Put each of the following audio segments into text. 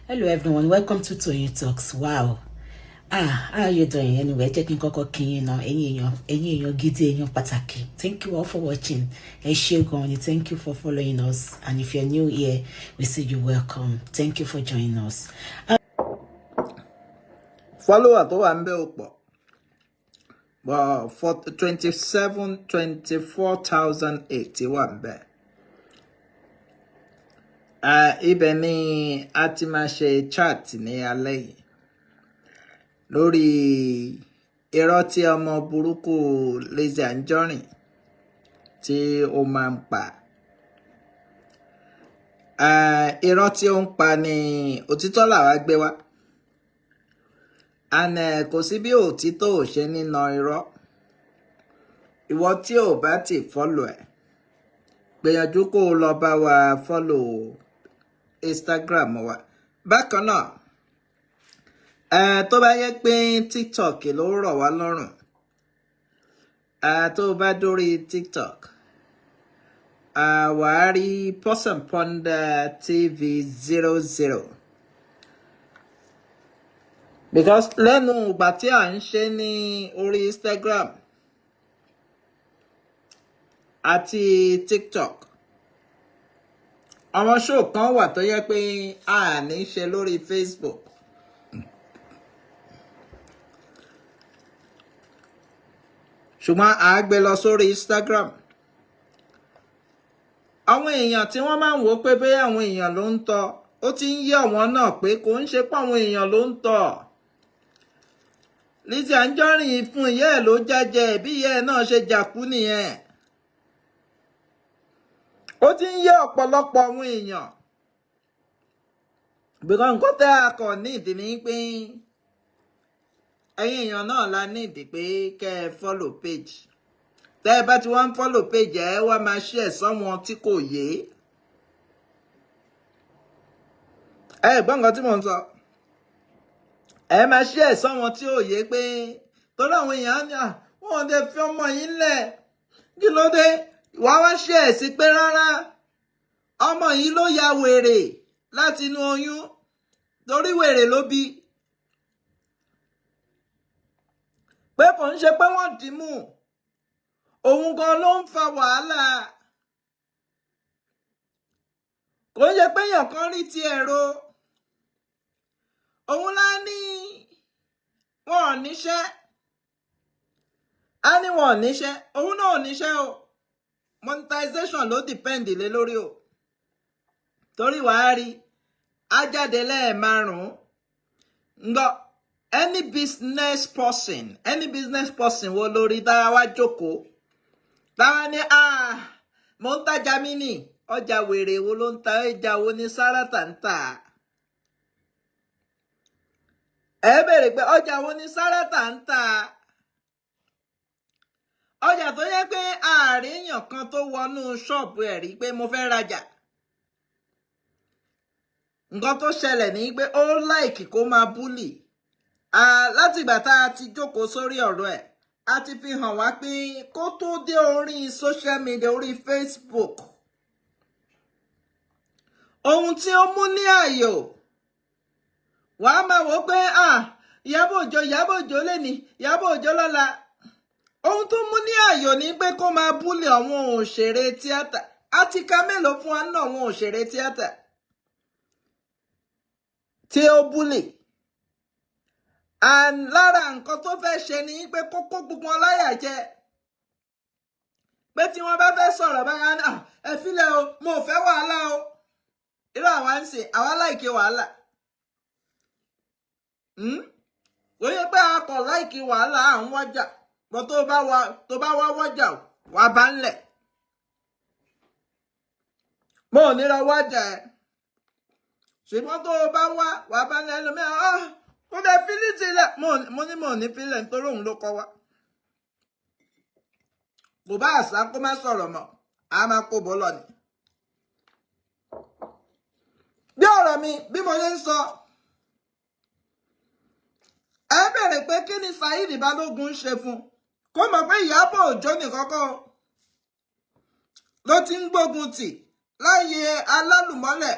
Hello everyone, welcome to Toyeen Talks. Wow. How are you doing? Anyway, checking koko kin now. Ẹ̀yin èèyàn gidi, èèyàn pàtàkì. Thank you all for watching. Thank you for following us. And if you're new here, we say you're welcome. Thank you for joining us. Follower tó wà ńbẹ̀ ó pọ̀. But for 24,080 wà ńbẹ̀. Ibẹ̀ ni a ti máa ṣe chat ní alẹ́ yìí lórí irọ́ tí ọmọ burúkú Lizzy Anjorin tí ó máa ń pa. Irọ́ tí ó ń pa ni òtítọ́ làwa gbé wá. And kò sí bí òtítọ́ ò ṣe nínà irọ́. Ìwọ tí ò bá ti follow ẹ̀, gbìyànjú kó lọ bá wa follow Instagram wa. Bákan náà, tó bá yẹ pé TikTok ló rọ̀ wá lọ́rùn, tó bá dórí TikTok, wà á rí Possum Ponder TV 00. Because lẹ́nu ìgbà tí à ń ṣe ní orí Instagram àti TikTok, àwọn show kan wà tó yẹ pé a ní ṣe lórí Facebook. Ṣùgbọ́n a gbé lọ sórí Instagram. Àwọn èèyàn tí wọ́n máa ń wò pé bẹ́ẹ̀ àwọn èèyàn ló ń tọ́, ó ti ń yé àwọn náà pé kò ń ṣe pé àwọn èèyàn ló ń tọ́. Lizzy Anjorin fún ìyá ẹ̀ ló jájẹ bí ìyá ẹ̀ náà ṣe jàkú nìyẹn. Ó ti ń yé ọ̀pọ̀lọpọ̀ àwọn èèyàn. Because nǹkan tẹ́ a kọ̀ ní ìdí ni pé ẹ̀yin èèyàn náà la ní ìdí pé kẹ́ ẹ follow page. Tẹ́ ẹ bá ti wá ń follow page ẹ wá máa share sọ́wọn tí kò yé. Gbọ́ nǹkan tí mò ń sọ. Ẹ máa share sọ́wọn tí ò yé pé torí àwọn èèyàn ní wọ́n lè fi ọmọ yín lẹ̀. Kí ló dé? Wá share sí pé rárá ọmọ yìí ló ya wèrè láti inú oyún torí wèrè ló bí. Pé kò ń ṣe pé wọ́n dì mú, òun gan ló ń fa wàhálà. Kò ń ṣe pé èèyàn kan rí ti ẹ̀rọ. Òun lá ní wọn ò níṣẹ́. Á ní wọn ò níṣẹ́, òun náà ò níṣẹ́ o. Monetization ló depend lé lórí o. Torí wàá rí ajáde lẹ́ẹ̀márùn-ún. Ǹgbọ́ any business person wo lórí dára wá jókòó. Dára ní mo ń tajà mí nì. Ọjà wèrè wo ló ń ta ẹja wo ní Sáràtà ń tà? Ẹ bèrè pé ọjà wo ní Sáràtà ń tà? Ọjà tó yẹ pé ààrin èèyàn kan tó wọnú ṣọ́ọ̀bù ẹ̀ rí pé mo fẹ́ rajà. Nǹkan tó ṣẹlẹ̀ ní pé ó láìkì kó máa búlì. Láti ìgbà tá a ti jókòó sórí ọ̀rọ̀ ẹ̀, a ti fi hàn wá pé kó tó dé orí social media, orí Facebook, ohun tí ó mú ní àyò, wàá máa wò pé Ìyábọ̀ Òjó lẹ́ni, Ìyábọ̀ Òjó lọ́la. Ohun tó mú ní àyò ní pé kó máa búlì àwọn òṣèré tíátà. A ti ka mélòó fún wa náà àwọn òṣèré tíátà tí ó búlì. And lára nǹkan tó fẹ́ ṣe ni pé kókó gbogbo ọláyà jẹ. Pé tí wọ́n bá fẹ́ sọ̀rọ̀ báyà ní ẹ fílẹ̀ o, mo ò fẹ́ wàhálà o. Irú àwa ń sè, àwa láìkí wàhálà. Ó yẹ pé a kọ̀ láìkí wàhálà à ń wájà. Bọ́ tó bá wá wájà wà bá ń lẹ̀. Mo ò níra wájà ẹ̀. Ṣùgbọ́n tó bá wà bá ń lẹ̀ lómìnira. Kó dẹ̀ fílì sílẹ̀. Mo ní mo ní fílẹ̀ nítorí òun ló kọ́ wá. Kò bá àṣà kó má sọ̀rọ̀ mọ́, a máa kó bọ́lọ̀ ni. Bí ọ̀rọ̀ mi, bí mo ṣe ń sọ, ẹ bèrè pé kí ni Saheed Balógun ṣe fún? Kó mọ̀ pé Ìyábọ̀ Òjó nìkan kọ́ ló ti ń gbógun tì láyé alálùmọ́lẹ̀.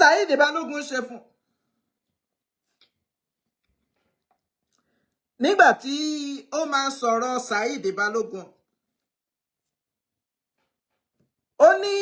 Saheed Balógun ṣe fún nígbà tí ó máa sọ̀rọ̀ Saheed Balógun ó ní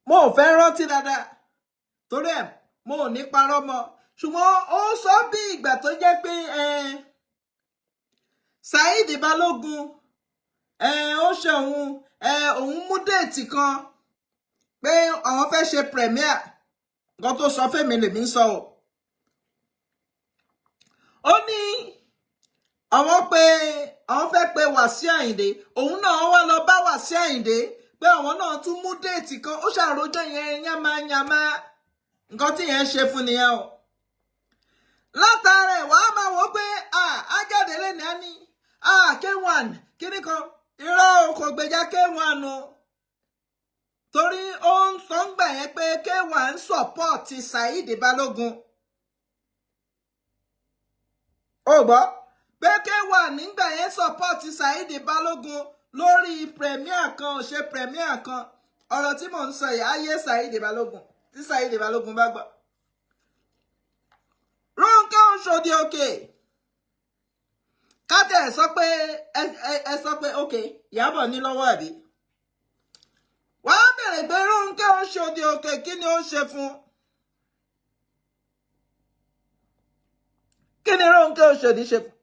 mo ò fẹ́ rántí dáadáa torí ẹ̀ mo ò ní parọ́ mọ́ ṣùgbọ́n ó sọ bí ìgbà tó jẹ́ pé Saheed Balógun ó ṣe òun mú déètì kan pé àwọn fẹ́ ṣe premier nǹkan tó sọ fẹ́mi lèmi ń sọ ó ní àwọn fẹ́ pe Wàsíù Àyìndé òun náà wá lọ bá Wàsíù Àyìndé pé àwọn náà tún mú déètì kan ó ṣàròjọ yẹn yánmayànmá nǹkan tí yẹn ṣe fún nìyẹn o látara ẹ̀ wàá máa wò pé ajáde lẹ́nu á ní K1 kíní kan irọ́ kò gbèjà K1 o torí ó ń sọ ń gbà yẹn pé K1 sọ̀pọ̀tì Saheed Balógun ó gbọ́ pé K1 nígbà yẹn sọ̀pọ̀tì Saheed Balógun lórí premier kan ò ṣe premier kan ọ̀rọ̀ tí mò ń sọ yìí ayé Saheed Balógun tí Saheed Balógun bá gbọ́. Rónkẹ́ Òṣòdì Òkè kátẹ́ ẹ̀ sọ pé òkè Ìyábọ̀ ní lọ́wọ́ àbí wàá bẹ̀rẹ̀ pé Rónkẹ́ Òṣòdì Òkè kí ni ó ṣe fún kí ni Rónkẹ́ Òṣòdì ṣe fún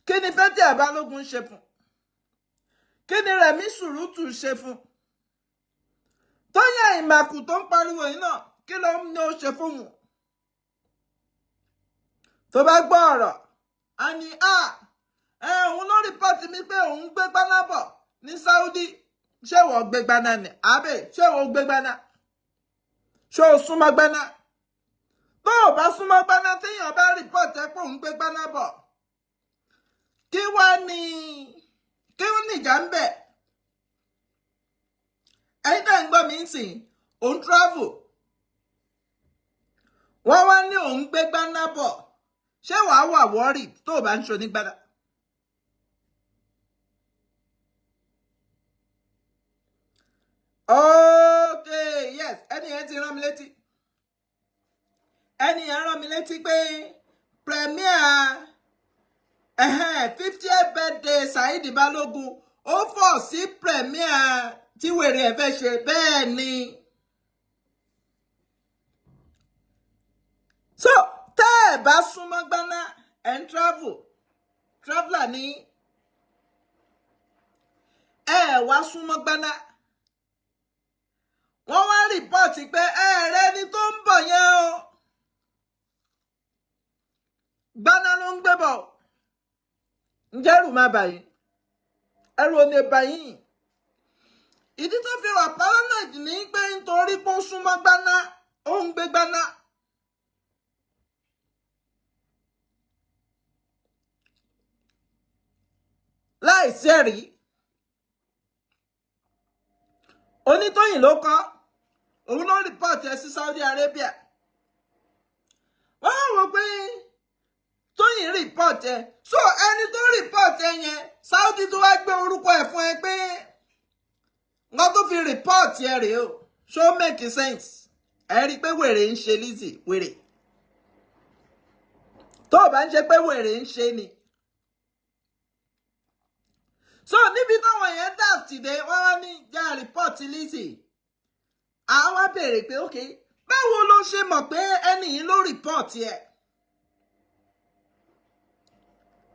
kí ni Fathia Balógun ṣe fún kí ni Rẹ̀mí Sùrùtù ṣe fún Tóyìn Ìmàkù tó ń pariwo yìí náà kí ló ní ó ṣe fún wọn tó bá gbọ́ ọ̀rọ̀ a ní òun ló rìpọ́tì mi pé òun gbé gbaná bọ̀ ní Saudi ṣé wọ́n gbé gbaná ni àbẹ̀ ṣé wọ́n gbé gbaná ṣé o súnmọ́ gbaná tó o bá súnmọ́ gbaná téèyàn bá rìpọ́tì ẹ pé òun gbé gbaná bọ̀ kí wọ́n nìjà ń bẹ̀ ẹ̀yin tẹ́ ń gbọ́ mi ń sìn òun travel wọ́n wá ní òun gbé gbaná bọ̀ ṣé wàá wà wọ́rì tó o bá ń ṣo ní gbádà okay yes ẹni yẹn ti rán mi létí pé premier 50th birthday Saheed Balógun ó fọ̀ sí premier tí wèrè ẹ̀ fẹ́ ṣe bẹ́ẹ̀ ni so tẹ́ ẹ̀ bá súnmọ́ gbaná ẹ̀ ń traveler ní wá súnmọ́ gbaná wọ́n wá rìpọ́ọ̀tì pé ẹ̀ẹ́rẹ́ ni tó ń bọ̀ yẹn o gbaná ló ń gbé bọ̀ ǹjẹ́ ẹrù máa bà yín ẹrù ò lè bà yín ìdí tó fi wà paranoid ní pé nítorí pé ó súnmọ́ gbaná ó ń gbé gbaná. láìsí ẹ̀rí Onítòyìn ló kọ́ òun ló rìpọ́ọ̀tì ẹ̀ sí Saudi Arabia wọ́n wò pé Tóyìn rìpọ́ọ̀tì ẹ̀ so ẹni tó rìpọ́ọ̀tì ẹ̀ yẹn Saudi tó wá gbé orúkọ ẹ̀ fún ẹ pé nǹkan tó fi rìpọ́ọ̀tì ẹ̀ rèé o so make sense ẹ rí i pé wèrè ń ṣe Lizzy wèrè tó o bá ń ṣe pé wèrè ń ṣe ni. So níbi táwọn yẹn dàtìdé wọ́n wá ní já rìpọ́ọ̀tì Lizzy àwọn wá béèrè pé ok báwo ló ṣe mọ̀ pé ẹni yìí ló rìpọ́ọ̀tì ẹ̀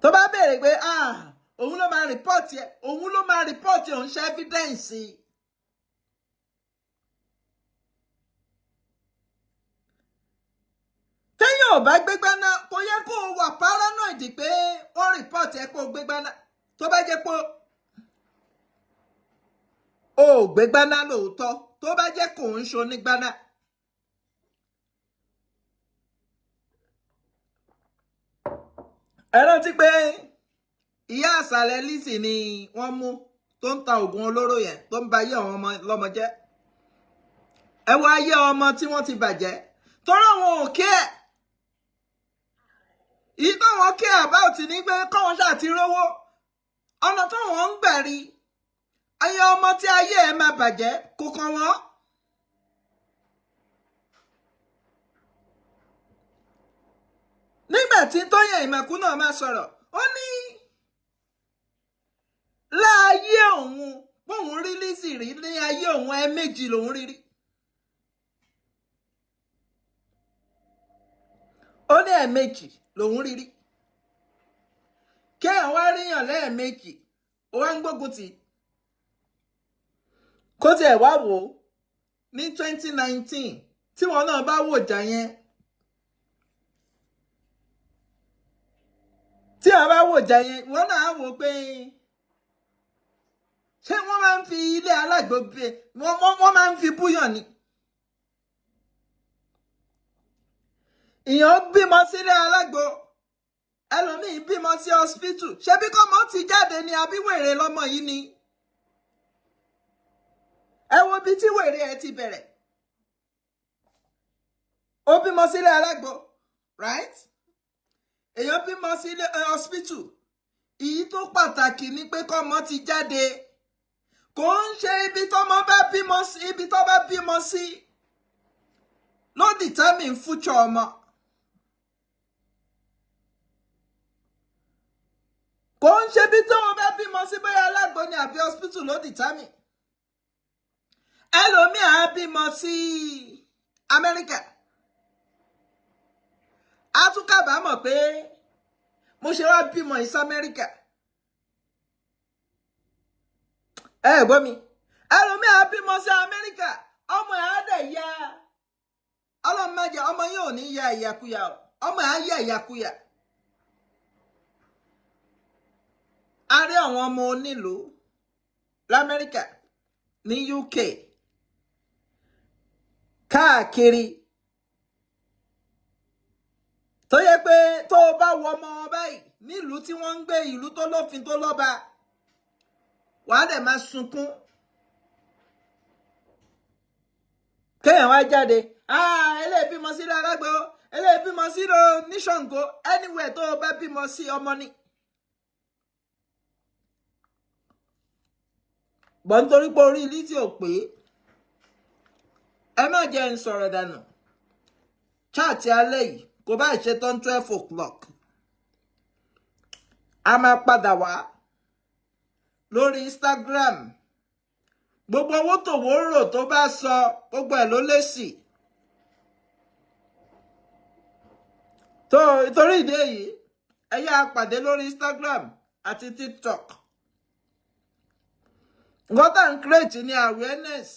tó bá béèrè pé òun ló máa rìpọ́ọ̀tì ẹ̀ òun ṣe evidence téèyàn ò bá gbégbá náà kò yẹ kó o wà paranoid pé wọ́n rìpọ́ọ̀tì ẹ̀ kó o gbégbá náà tó bá jẹ́ pé o ò gbé gbaná lóòótọ́ tó bá jẹ́ kò ń ṣo ní gbaná. ẹ rántí pé ìyá àsàlẹ̀ Lizzy ni wọ́n mú tó ń ta oògùn olóró yẹn tó ń ba ayé àwọn ọmọ lọ́mọ jẹ́ ẹ wo ayé ọmọ tí wọ́n ti bàjẹ́ torí àwọn ò kí ẹ̀ èyí táwọn kí about ní pé kọ́wọn ṣáà ti rówó ọ̀nà táwọn ń gbà rí ayé ọmọ tí ayé ẹ máa bàjẹ́ kò kàn wọ́n. nígbà tí Tóyìn Ìmẹ̀kú náà máa sọ̀rọ̀ ó ní láàyè òun bóun rí Lizzy rí ní ayé òun ẹ̀ẹ̀mejì lòun rí. ó ní ẹ̀ẹ̀mejì lòun rí. kéèyàn wá ríyàn lẹ́ẹ̀mejì ó wá ń gbógun tì í. kó tiẹ̀ wá wò ó ní 2019 tí wọn náà bá wò jà yẹn. tí wọn bá wò jà yẹn wọn náà á wò pé ṣé wọ́n máa ń fi ilé alágbo wọ́n máa ń fi búyàn ni. ìyàn bímọ sílé alágbo ẹlòmíín bímọ sí hospital ṣebí kọ́mọ ti jáde ní àbí wèrè lọ́mọ yìí ni. ẹ wo bí tí wèrè ẹ ti bẹ̀rẹ̀. ó bímọ sílé alágbo right? èèyàn bímọ sílé hospital. èyí tó pàtàkì ni pé kọ́mọ ti jáde. kò ń ṣe ibi tọ́mọ bá bímọ sí ibi tó bá bímọ sí ló determine future ọmọ. kò ń ṣe ibi tọ́mọ bá bímọ sí bóyá alágbo ni àbí hospital ló determine. ẹlòmíì á bímọ sí Amẹ́ríkà. a tún kábàámọ̀ pé mo ṣe wá bímọ sí Amẹ́ríkà. gbọ́ mi ẹlòmíì á bímọ sí Amẹ́ríkà ọmọ ẹ̀ á dẹ̀ ya ọlọ́run má jẹ́ ọmọ yóò ní ya ìyàkuyà ọmọ ẹ̀ á ya ìyàkuyà. a rí àwọn ọmọ onílùú l'Amẹ́ríkà ní UK káàkiri tó yẹ pé tó o bá wọ ọmọ wọn báyìí nílùú tí wọ́n ń gbé ìlú tó lófin tó lọ́ba wàá dẹ̀ máa sunkún. kéèyàn wá jáde eléyìí bímọ sí Alágbó eléyìí bímọ sí ní Ṣàngó anywhere tó o bá bímọ sí ọmọ ni. bọ́ nítorí pé orí Lizzy ò pé ẹ má jẹ́ ń sọ̀rọ̀ dànù. chaati alẹ́ yìí kò bá ṣe tán 12 o'clock a máa padà wá lórí Instagram. gbogbo owó tòwó rò tó bá sọ gbogbo ẹ̀ ló lésì. torí ìdí èyí ẹ yá pàdé lórí Instagram àti TikTok. nǹkan tá à ń create ní awareness.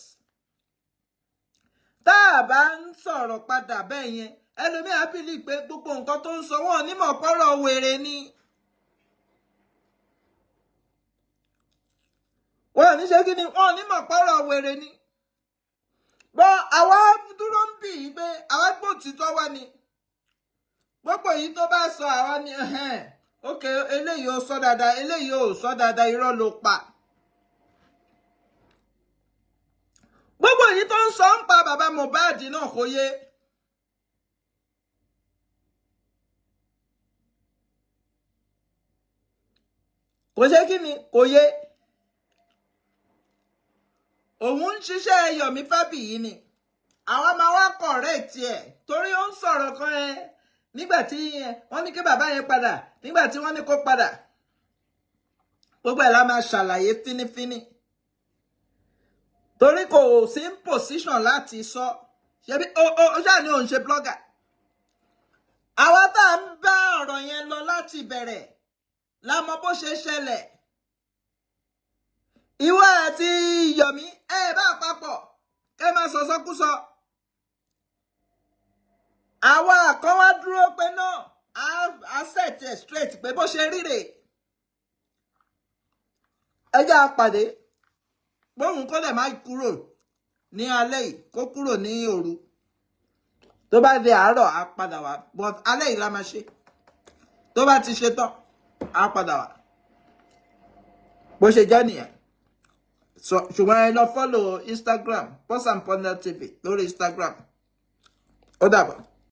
tá a bá ń sọ̀rọ̀ padà bẹ́ẹ̀ yẹn ẹlòmíì á bìlì pé gbogbo nǹkan tó ń sọ wọn onímọ̀ pọ́rọ̀ wèrè ni. wọn ò ní ṣe kí ni wọn ò ní mọ̀ pọ́rọ̀ wèrè ni. bọ́ àwa dúró ń bì í pé àwa gbòtítọ́ wá ni. gbogbo èyí tó bá sọ àwa ni ok eléyìí ò sọ dáadáa eléyìí ò sọ dáadáa irọ́ ló pa. gbogbo èyí tó ń sọ ń pa bàbá Mohbad náà kò yé. kò ṣe kí ni kò yé. òun ń ṣiṣẹ́ Yomi Fabiyi ni àwọn máa wá correct ẹ̀ torí ó ń sọ̀rọ̀ kan nígbà tí wọ́n ní kí bàbá yẹn padà nígbà tí wọ́n ní kó padà gbogbo ẹ̀ la máa ṣàlàyé fínífíní torí kò sí in position láti sọ ṣebí ó ṣáà ní òun ṣe blogger. àwa tá à ń bá ọ̀rọ̀ yẹn lọ láti bẹ̀rẹ̀ la mọ̀ bó ṣe ṣẹlẹ̀. Ìwà àti Yomi bá papọ̀ ẹ máa sọ̀sọ́kúsọ. àwa kan wá dúró pé náà a set it straight pé bó ṣe ríre. ẹ jẹ́ àpàdé bóun kó lè má kúrò ní alẹ́ yìí kó kúrò ní òru tó bá di àárọ̀ á padà wá but alẹ́ yìí la máa ṣe tó bá ti ṣe tán á padà wá bó ṣe jẹ́ nìyẹn. ṣùgbọ́n ẹ lọ follow Instagram Pause and Ponder TV lórí Instagram ó dàbọ̀.